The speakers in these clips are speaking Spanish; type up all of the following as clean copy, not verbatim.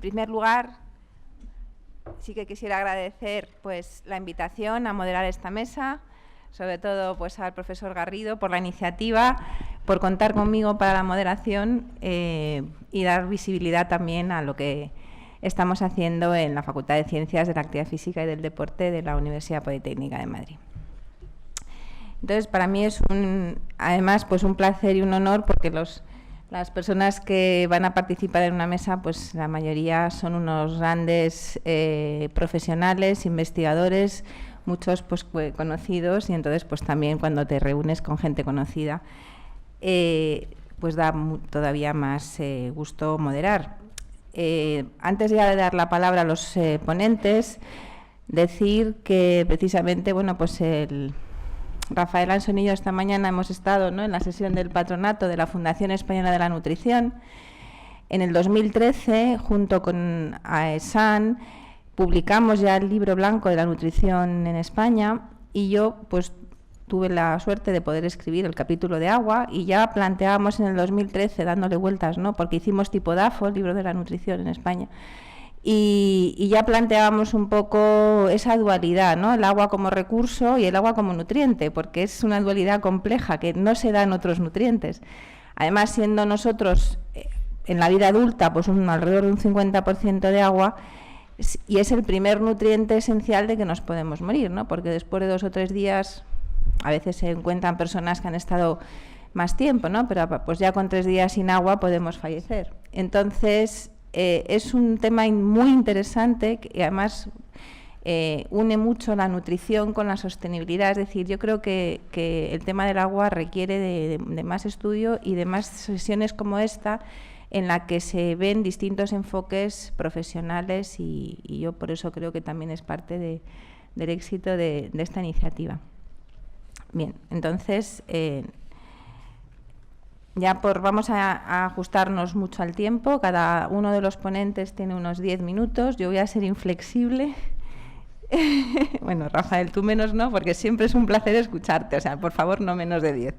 primer lugar, sí que quisiera agradecer pues la invitación a moderar esta mesa, sobre todo pues al profesor Garrido por la iniciativa, por contar conmigo para la moderación y dar visibilidad también a lo que estamos haciendo en la Facultad de Ciencias de la Actividad Física y del Deporte de la Universidad Politécnica de Madrid. Entonces, para mí es además pues un placer y un honor, porque las personas que van a participar en una mesa, pues la mayoría son unos grandes profesionales, investigadores, muchos pues conocidos, y entonces pues también cuando te reúnes con gente conocida pues da todavía más gusto moderar. Antes ya de dar la palabra a los ponentes, decir que precisamente bueno pues Rafael Anson y yo esta mañana hemos estado, ¿no?, en la sesión del patronato de la Fundación Española de la Nutrición. En el 2013, junto con AESAN, publicamos ya el libro blanco de la nutrición en España, y yo pues tuve la suerte de poder escribir el capítulo de agua, y ya planteábamos en el 2013, dándole vueltas, ¿no?, porque hicimos tipo DAFO, el libro de la nutrición en España, y ya planteábamos un poco esa dualidad, ¿no?, el agua como recurso y el agua como nutriente, porque es una dualidad compleja que no se da en otros nutrientes. Además, siendo nosotros en la vida adulta pues alrededor de un 50% de agua, y es el primer nutriente esencial de que nos podemos morir, ¿no?, porque después de 2 o 3 días, a veces se encuentran personas que han estado más tiempo, ¿no?, pero pues ya con 3 días sin agua podemos fallecer. Entonces, es un tema muy interesante que además une mucho la nutrición con la sostenibilidad. Es decir, yo creo que el tema del agua requiere de más estudio y de más sesiones como esta, en la que se ven distintos enfoques profesionales, y yo por eso creo que también es parte del éxito de esta iniciativa. Bien, entonces vamos a ajustarnos mucho al tiempo. Cada uno de los ponentes tiene unos 10 minutos. Yo voy a ser inflexible. Bueno, Rafael, tú menos no, porque siempre es un placer escucharte. O sea, por favor, no menos de 10.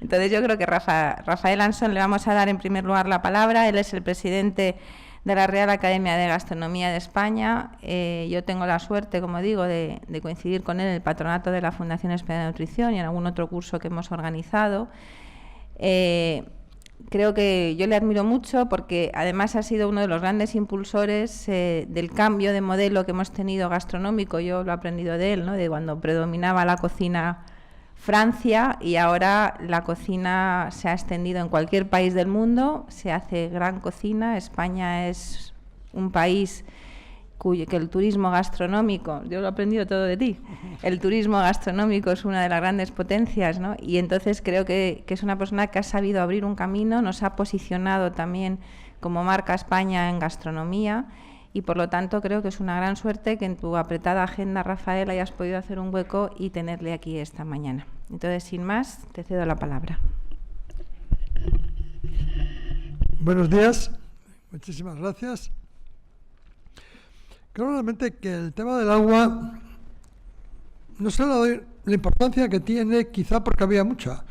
Entonces yo creo que Rafael Anson le vamos a dar en primer lugar la palabra. Él es el presidente de la Real Academia de Gastronomía de España. Yo tengo la suerte, como digo, de coincidir con él en el patronato de la Fundación Española de Nutrición y en algún otro curso que hemos organizado. Creo que yo le admiro mucho, porque además ha sido uno de los grandes impulsores del cambio de modelo que hemos tenido gastronómico. Yo lo he aprendido de él, ¿no?, de cuando predominaba la cocina Francia, y ahora la cocina se ha extendido en cualquier país del mundo, se hace gran cocina. España es un país que el turismo gastronómico, yo lo he aprendido todo de ti, el turismo gastronómico es una de las grandes potencias, ¿no? Y entonces creo que es una persona que ha sabido abrir un camino, nos ha posicionado también como marca España en gastronomía, y por lo tanto creo que es una gran suerte que en tu apretada agenda, Rafael, hayas podido hacer un hueco y tenerle aquí esta mañana. Entonces, sin más, te cedo la palabra. Buenos días, muchísimas gracias. Creo realmente que el tema del agua no se le da la importancia que tiene, quizá porque había mucha.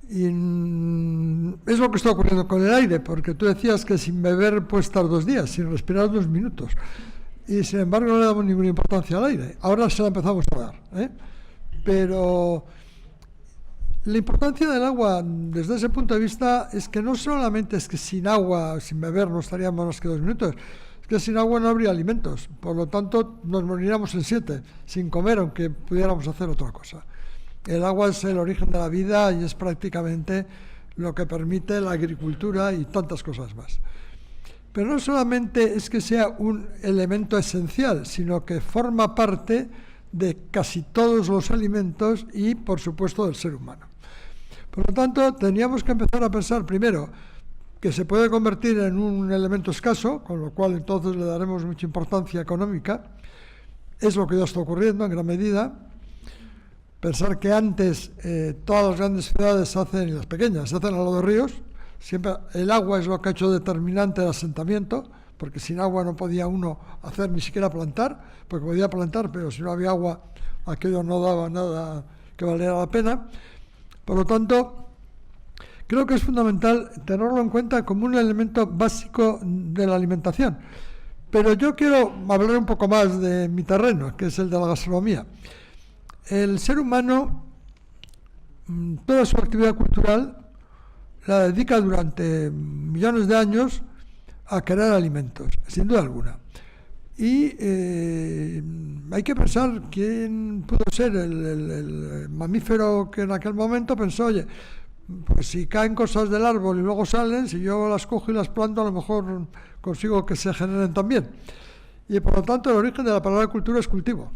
Y es lo que está ocurriendo con el aire, porque tú decías que sin beber puedes estar 2 días, sin respirar 2 minutos. Y sin embargo no le damos ninguna importancia al aire. Ahora se la empezamos a dar, Pero la importancia del agua desde ese punto de vista es que no solamente es que sin agua, sin beber, no estaríamos más que 2 minutos, es que sin agua no habría alimentos, por lo tanto nos moriríamos en 7 sin comer, aunque pudiéramos hacer otra cosa. El agua es el origen de la vida y es prácticamente lo que permite la agricultura y tantas cosas más. Pero no solamente es que sea un elemento esencial, sino que forma parte de casi todos los alimentos y, por supuesto, del ser humano. Por lo tanto, teníamos que empezar a pensar primero que se puede convertir en un elemento escaso, con lo cual entonces le daremos mucha importancia económica. Es lo que ya está ocurriendo en gran medida. Pensar que antes todas las grandes ciudades se hacen, y las pequeñas, se hacen al lado de ríos. Siempre el agua es lo que ha hecho determinante el asentamiento, porque sin agua no podía uno hacer ni siquiera plantar, porque podía plantar, pero si no había agua, aquello no daba nada que valiera la pena. Por lo tanto, creo que es fundamental tenerlo en cuenta como un elemento básico de la alimentación. Pero yo quiero hablar un poco más de mi terreno, que es el de la gastronomía. El ser humano, toda su actividad cultural la dedica durante millones de años a crear alimentos, sin duda alguna. Y hay que pensar quién pudo ser el mamífero que en aquel momento pensó, oye, pues si caen cosas del árbol y luego salen, si yo las cojo y las planto, a lo mejor consigo que se generen también. Y por lo tanto el origen de la palabra cultura es cultivo.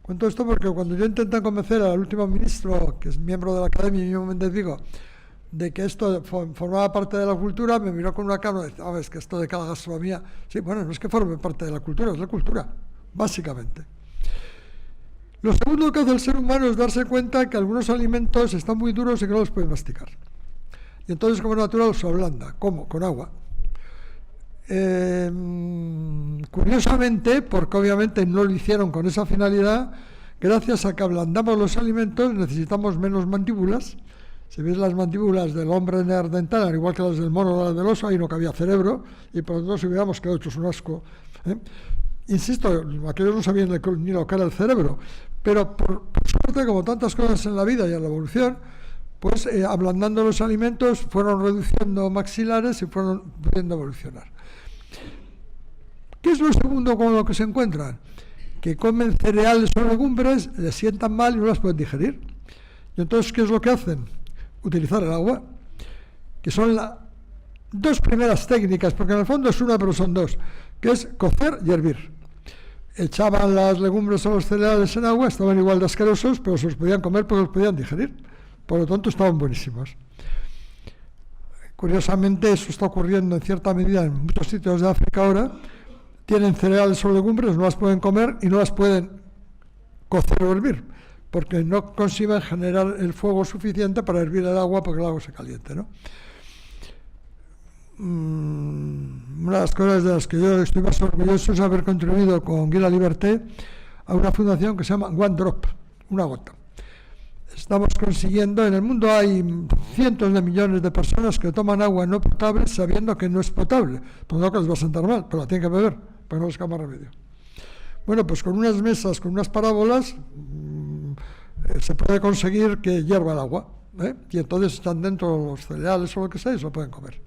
Cuento esto porque cuando yo intenté convencer al último ministro, que es miembro de la Academia, Íñigo Méndez Vigo, de que esto formaba parte de la cultura, me miró con una cara y dijo, es que esto de cada gastronomía, sí, bueno, no es que forme parte de la cultura, es la cultura, básicamente. Lo segundo que hace el ser humano es darse cuenta que algunos alimentos están muy duros y que no los puede masticar. Y entonces, como natural, los ablanda. ¿Cómo? Con agua. Curiosamente, porque obviamente no lo hicieron con esa finalidad, gracias a que ablandamos los alimentos necesitamos menos mandíbulas. Si ves las mandíbulas del hombre neandertal, al igual que las del mono o las del oso, ahí no cabía cerebro, y por lo tanto si hubiéramos quedado hechos un asco. Insisto, aquellos no sabían ni lo que era el cerebro, pero por suerte, como tantas cosas en la vida y en la evolución, pues ablandando los alimentos fueron reduciendo maxilares y fueron pudiendo evolucionar. ¿Qué es lo segundo con lo que se encuentran? Que comen cereales o legumbres, les sientan mal y no las pueden digerir. Y entonces, ¿qué es lo que hacen? Utilizar el agua, que son las dos primeras técnicas, porque en el fondo es una, pero son dos, que es cocer y hervir. Echaban las legumbres o los cereales en agua, estaban igual de asquerosos, pero se los podían comer porque los podían digerir. Por lo tanto, estaban buenísimos. Curiosamente, eso está ocurriendo en cierta medida en muchos sitios de África ahora. Tienen cereales o legumbres, no las pueden comer y no las pueden cocer o hervir, porque no consiguen generar el fuego suficiente para hervir el agua porque el agua se caliente, ¿no? Una de las cosas de las que yo estoy más orgulloso es haber contribuido con Guy Laliberté a una fundación que se llama One Drop, una gota. Estamos consiguiendo, en el mundo hay cientos de millones de personas que toman agua no potable sabiendo que no es potable, por lo que les va a sentar mal, pero la tienen que beber, porque no les queda más remedio. Bueno, pues con unas mesas, con unas parábolas, se puede conseguir que hierva el agua, y entonces están dentro los cereales o lo que sea y se lo pueden comer.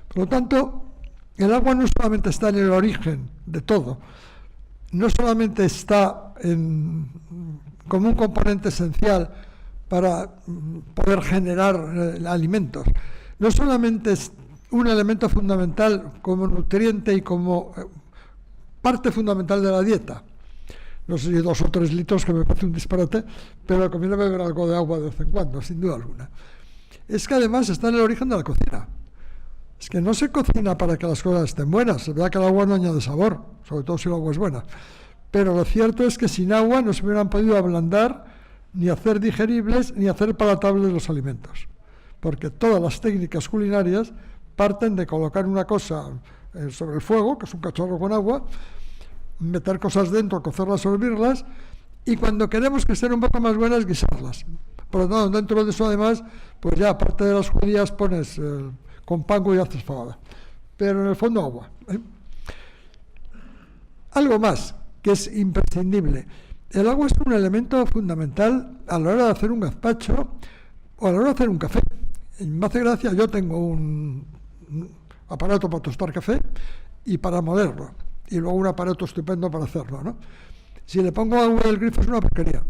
Por lo tanto, el agua no solamente está en el origen de todo, no solamente está como un componente esencial para poder generar alimentos, no solamente es un elemento fundamental como nutriente y como parte fundamental de la dieta. No sé si 2 o 3 litros, que me parece un disparate, pero conviene beber algo de agua de vez en cuando, sin duda alguna. Es que además está en el origen de la cocina. Es que no se cocina para que las cosas estén buenas. Es verdad que el agua no añade sabor, sobre todo si el agua es buena. Pero lo cierto es que sin agua no se hubieran podido ablandar, ni hacer digeribles, ni hacer palatables los alimentos. Porque todas las técnicas culinarias parten de colocar una cosa sobre el fuego, que es un cacharro con agua, meter cosas dentro, cocerlas o hervirlas, y cuando queremos que estén un poco más buenas, guisarlas. Por lo tanto, dentro de eso, además, pues ya aparte de las judías pones con panko y haces fabada. Pero en el fondo agua. Algo más que es imprescindible. El agua es un elemento fundamental a la hora de hacer un gazpacho o a la hora de hacer un café. Y me hace gracia, yo tengo un aparato para tostar café y para molerlo. Y luego un aparato estupendo para hacerlo, ¿no? Si le pongo agua del grifo es una porquería.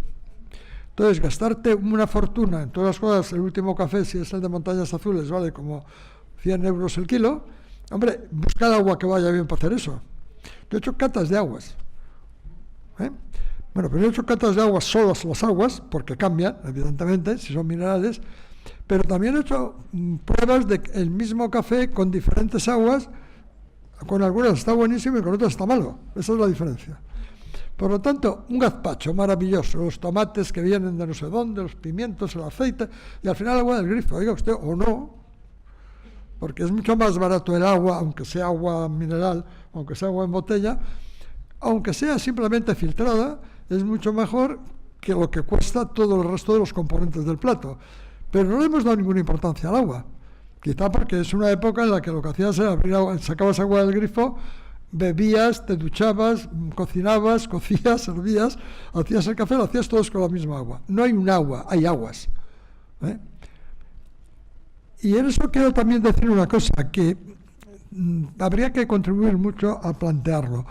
Entonces, gastarte una fortuna en todas las cosas, el último café, si es el de Montañas Azules, vale como 100 euros el kilo. Hombre, buscar agua que vaya bien para hacer eso. Yo he hecho catas de aguas. Bueno, pero he hecho catas de aguas, solo las aguas, porque cambian, evidentemente, si son minerales, pero también he hecho pruebas del mismo café con diferentes aguas. Con algunas está buenísimo y con otras está malo. Esa es la diferencia. Por lo tanto, un gazpacho maravilloso, los tomates que vienen de no sé dónde, los pimientos, el aceite, y al final agua del grifo, oiga usted, o no, porque es mucho más barato el agua, aunque sea agua mineral, aunque sea agua en botella, aunque sea simplemente filtrada, es mucho mejor que lo que cuesta todo el resto de los componentes del plato. Pero no le hemos dado ninguna importancia al agua. Quizá porque es una época en la que lo que hacías era abrir agua, sacabas agua del grifo, bebías, te duchabas, cocinabas, cocías, servías, hacías el café, lo hacías todos con la misma agua. No hay un agua, hay aguas. Y en eso quiero también decir una cosa, que habría que contribuir mucho a plantearlo.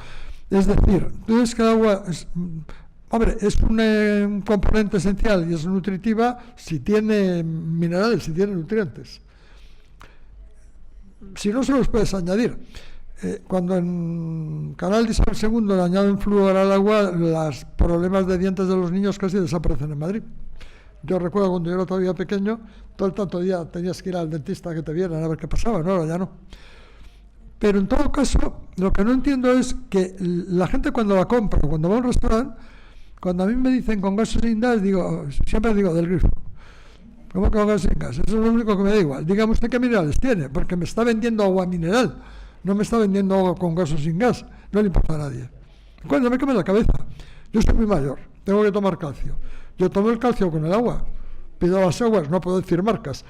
Es decir, tú ves que el agua es un componente esencial y es nutritiva si tiene minerales, si tiene nutrientes. Si no, se los puedes añadir. Cuando en Canal de Isabel II le añaden flúor al agua, los problemas de dientes de los niños casi desaparecen en Madrid. Yo recuerdo cuando yo era todavía pequeño, todo el tanto día tenías que ir al dentista que te vieran a ver qué pasaba, no, ahora ya no. Pero en todo caso, lo que no entiendo es que la gente cuando la compra, cuando va a un restaurante, cuando a mí me dicen con gas sin gas, siempre digo del grifo. ¿Cómo que con gas sin gas? Eso es lo único que me da igual. Dígame usted qué minerales tiene, porque me está vendiendo agua mineral, no me está vendiendo agua con gas o sin gas, no le importa a nadie. Cuando me queme la cabeza, yo soy muy mayor, tengo que tomar calcio. Yo tomo el calcio con el agua, pido las aguas, no puedo decir marcas,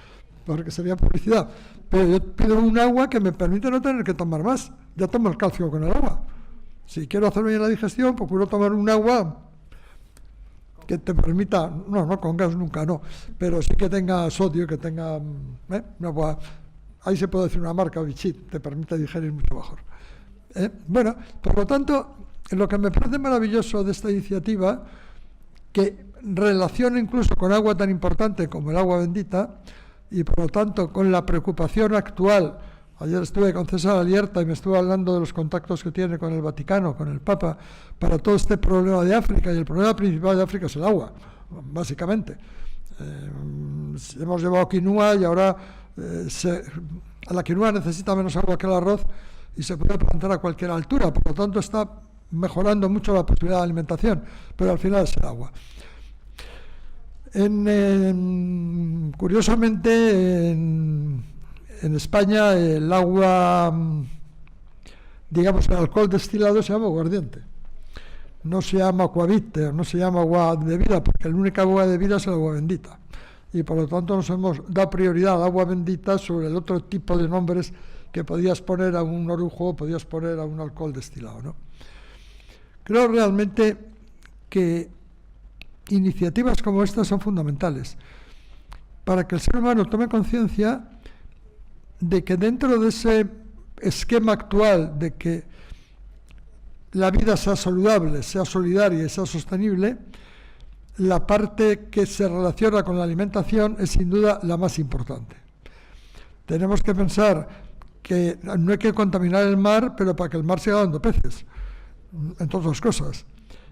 porque sería publicidad, pero yo pido un agua que me permite no tener que tomar más. Ya tomo el calcio con el agua. Si quiero hacer bien la digestión, procuro tomar un agua que te permita, no con gas nunca, no, pero sí que tenga sodio, que tenga una agua, ahí se puede decir una marca, Vichy, te permite digerir mucho mejor. Bueno, por lo tanto, lo que me parece maravilloso de esta iniciativa, que relaciona incluso con agua tan importante como el agua bendita, y por lo tanto con la preocupación actual. Ayer estuve con César Alierta y me estuvo hablando de los contactos que tiene con el Vaticano, con el Papa, para todo este problema de África, y el problema principal de África es el agua, básicamente. Hemos llevado quinua y ahora la quinua necesita menos agua que el arroz y se puede plantar a cualquier altura, por lo tanto está mejorando mucho la posibilidad de alimentación, pero al final es el agua. Curiosamente, en España el agua, digamos, el alcohol destilado se llama aguardiente. No se llama aquavite, no se llama agua de vida, porque la única agua de vida es el agua bendita. Y por lo tanto nos hemos dado prioridad al agua bendita sobre el otro tipo de nombres que podías poner a un orujo o podías poner a un alcohol destilado, ¿no? Creo realmente que iniciativas como estas son fundamentales para que el ser humano tome conciencia de que dentro de ese esquema actual de que la vida sea saludable, sea solidaria y sea sostenible, la parte que se relaciona con la alimentación es sin duda la más importante. Tenemos que pensar que no hay que contaminar el mar, pero para que el mar siga dando peces, entre otras cosas.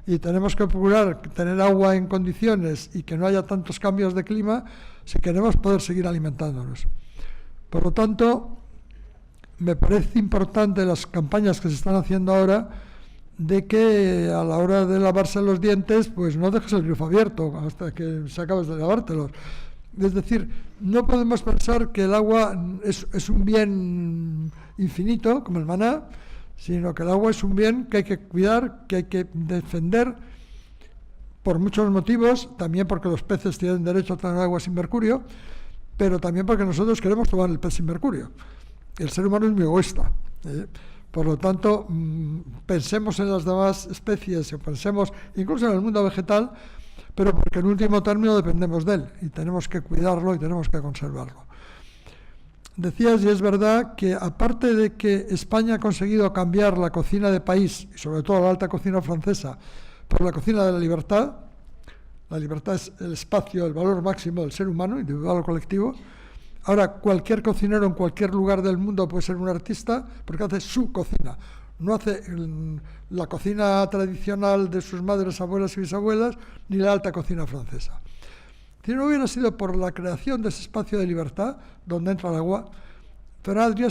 Y tenemos que procurar tener agua en condiciones y que no haya tantos cambios de clima si queremos poder seguir alimentándonos. Por lo tanto, me parece importante las campañas que se están haciendo ahora de que a la hora de lavarse los dientes, pues no dejes el grifo abierto hasta que se acabes de lavártelos. Es decir, no podemos pensar que el agua es un bien infinito, como el maná, sino que el agua es un bien que hay que cuidar, que hay que defender por muchos motivos, también porque los peces tienen derecho a tener agua sin mercurio, pero también porque nosotros queremos tomar el pez sin mercurio. El ser humano es muy egoísta. Por lo tanto, pensemos en las demás especies, o pensemos incluso en el mundo vegetal, pero porque en último término dependemos de él y tenemos que cuidarlo y tenemos que conservarlo. Decías, y es verdad, que aparte de que España ha conseguido cambiar la cocina de país, y sobre todo la alta cocina francesa, por la cocina de la libertad es el espacio, el valor máximo del ser humano, individual o colectivo. Ahora cualquier cocinero en cualquier lugar del mundo puede ser un artista porque hace su cocina, no hace la cocina tradicional de sus madres, abuelas y bisabuelas, ni la alta cocina francesa. Si no hubiera sido por la creación de ese espacio de libertad, donde entra el agua, Ferran Adrià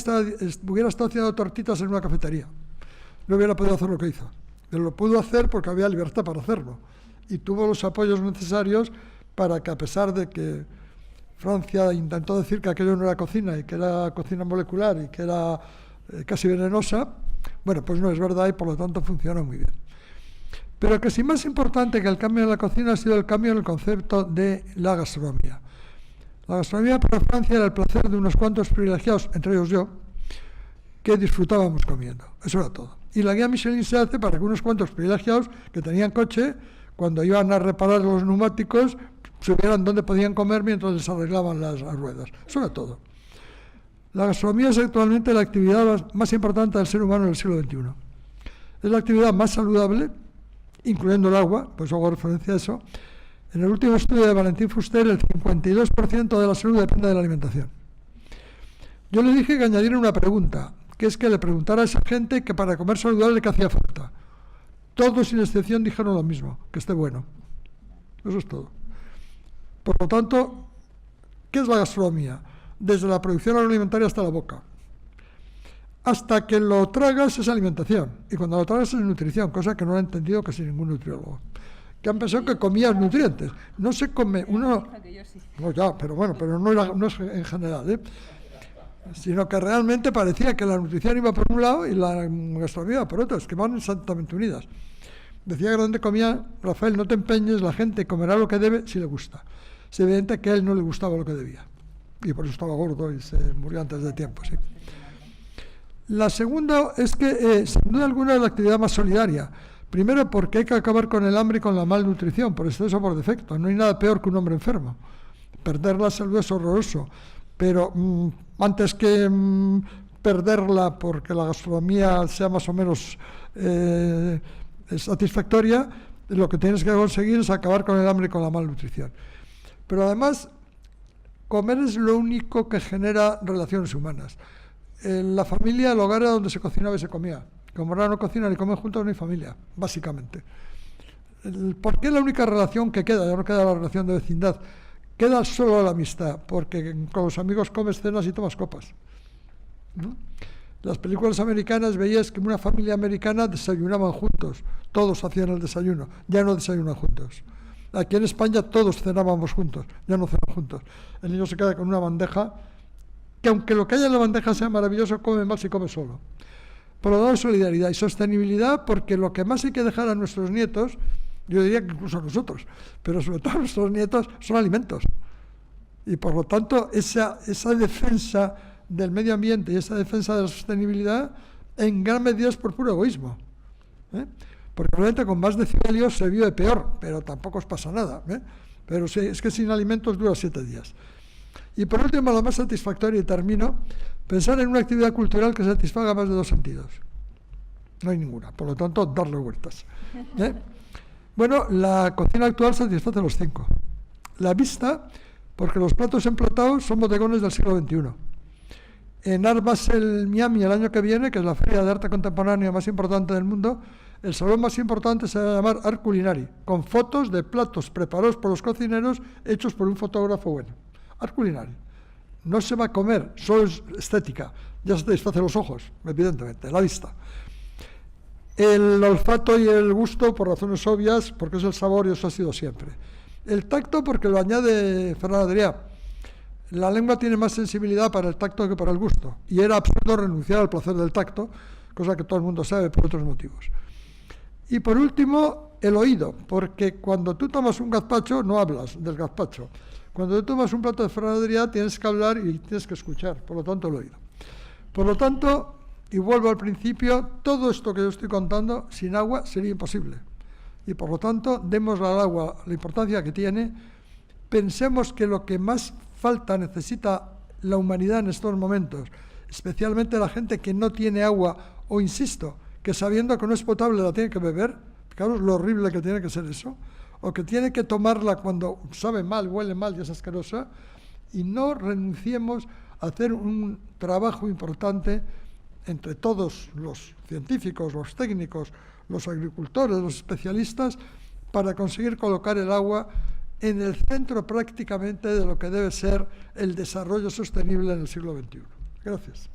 hubiera estado haciendo tortitas en una cafetería. No hubiera podido hacer lo que hizo. Pero lo pudo hacer porque había libertad para hacerlo. Y tuvo los apoyos necesarios para que, a pesar de que Francia intentó decir que aquello no era cocina y que era cocina molecular y que era casi venenosa, bueno, pues no es verdad y por lo tanto funciona muy bien. Pero casi más importante que el cambio en la cocina ha sido el cambio en el concepto de la gastronomía. La gastronomía para Francia era el placer de unos cuantos privilegiados, entre ellos yo, que disfrutábamos comiendo. Eso era todo. Y la guía Michelin se hace para que unos cuantos privilegiados que tenían coche, cuando iban a reparar los neumáticos, supieran dónde podían comer mientras les arreglaban las ruedas. Eso era todo. La gastronomía es actualmente la actividad más importante del ser humano en el siglo XXI. Es la actividad más saludable, incluyendo el agua, pues hago referencia a eso. En el último estudio de Valentín Fuster, el 52% de la salud depende de la alimentación. Yo le dije que añadiera una pregunta, que es que le preguntara a esa gente que para comer saludable qué hacía falta. Todos sin excepción dijeron lo mismo, que esté bueno. Eso es todo. Por lo tanto, ¿qué es la gastronomía? Desde la producción agroalimentaria hasta la boca. Hasta que lo tragas es alimentación, y cuando lo tragas es nutrición, cosa que no lo ha entendido casi ningún nutriólogo. Que han pensado que comías nutrientes. No se come, uno... No, ya, pero bueno, pero no es en general, ¿eh? Sino que realmente parecía que la nutrición iba por un lado y la gastronomía iba por otro, es que van exactamente unidas. Decía que donde comía, Rafael, no te empeñes, la gente comerá lo que debe si le gusta. Es evidente que a él no le gustaba lo que debía, y por eso estaba gordo y se murió antes de tiempo, sí. La segunda es que, sin duda alguna, es la actividad más solidaria. Primero, porque hay que acabar con el hambre y con la malnutrición, por exceso o por defecto. No hay nada peor que un hombre enfermo. Perder la salud es horroroso, pero antes que perderla porque la gastronomía sea más o menos satisfactoria, lo que tienes que conseguir es acabar con el hambre y con la malnutrición. Pero además, comer es lo único que genera relaciones humanas. En la familia, el hogar era donde se cocinaba y se comía. Como ahora no cocinan y comen juntos, no hay familia, básicamente. ¿Por qué la única relación que queda? Ya no queda la relación de vecindad. Queda solo la amistad, porque con los amigos comes, cenas y tomas copas, ¿no? Las películas americanas veías que en una familia americana desayunaban juntos, todos hacían el desayuno, ya no desayunan juntos. Aquí en España todos cenábamos juntos, ya no cenan juntos. El niño se queda con una bandeja, que aunque lo que haya en la bandeja sea maravilloso, come mal si come solo. Por lo tanto, solidaridad y sostenibilidad, porque lo que más hay que dejar a nuestros nietos, yo diría que incluso a nosotros, pero sobre todo a nuestros nietos, son alimentos. Y por lo tanto, esa defensa del medio ambiente y esa defensa de la sostenibilidad, en gran medida es por puro egoísmo, ¿eh? Porque probablemente con más decibelios se vive peor, pero tampoco os pasa nada, ¿eh? Pero sí, es que sin alimentos dura 7 días. Y por último, lo más satisfactorio, y termino, pensar en una actividad cultural que satisfaga más de 2 sentidos. No hay ninguna, por lo tanto, darle vueltas, ¿eh? Bueno, la cocina actual satisface los 5. La vista, porque los platos emplatados son bodegones del siglo XXI. En Art Basel, Miami, el año que viene, que es la feria de arte contemporáneo más importante del mundo, el salón más importante se va a llamar Art Culinary, con fotos de platos preparados por los cocineros, hechos por un fotógrafo bueno. Art Culinary. No se va a comer, solo es estética. Ya satisface los ojos, evidentemente, la vista. El olfato y el gusto, por razones obvias, porque es el sabor y eso ha sido siempre. El tacto, porque lo añade Ferran Adrià. La lengua tiene más sensibilidad para el tacto que para el gusto. Y era absurdo renunciar al placer del tacto, cosa que todo el mundo sabe por otros motivos. Y por último, el oído, porque cuando tú tomas un gazpacho, no hablas del gazpacho. Cuando tú tomas un plato de Ferran Adrià, tienes que hablar y tienes que escuchar, por lo tanto, el oído. Por lo tanto, y vuelvo al principio, todo esto que yo estoy contando, sin agua sería imposible. Y por lo tanto, demos al agua la importancia que tiene. Pensemos que lo que más falta, necesita la humanidad en estos momentos, especialmente la gente que no tiene agua, o insisto, que sabiendo que no es potable la tiene que beber, fijaros lo horrible que tiene que ser eso, o que tiene que tomarla cuando sabe mal, huele mal y es asquerosa, y no renunciemos a hacer un trabajo importante entre todos los científicos, los técnicos, los agricultores, los especialistas, para conseguir colocar el agua en el centro prácticamente de lo que debe ser el desarrollo sostenible en el siglo XXI. Gracias.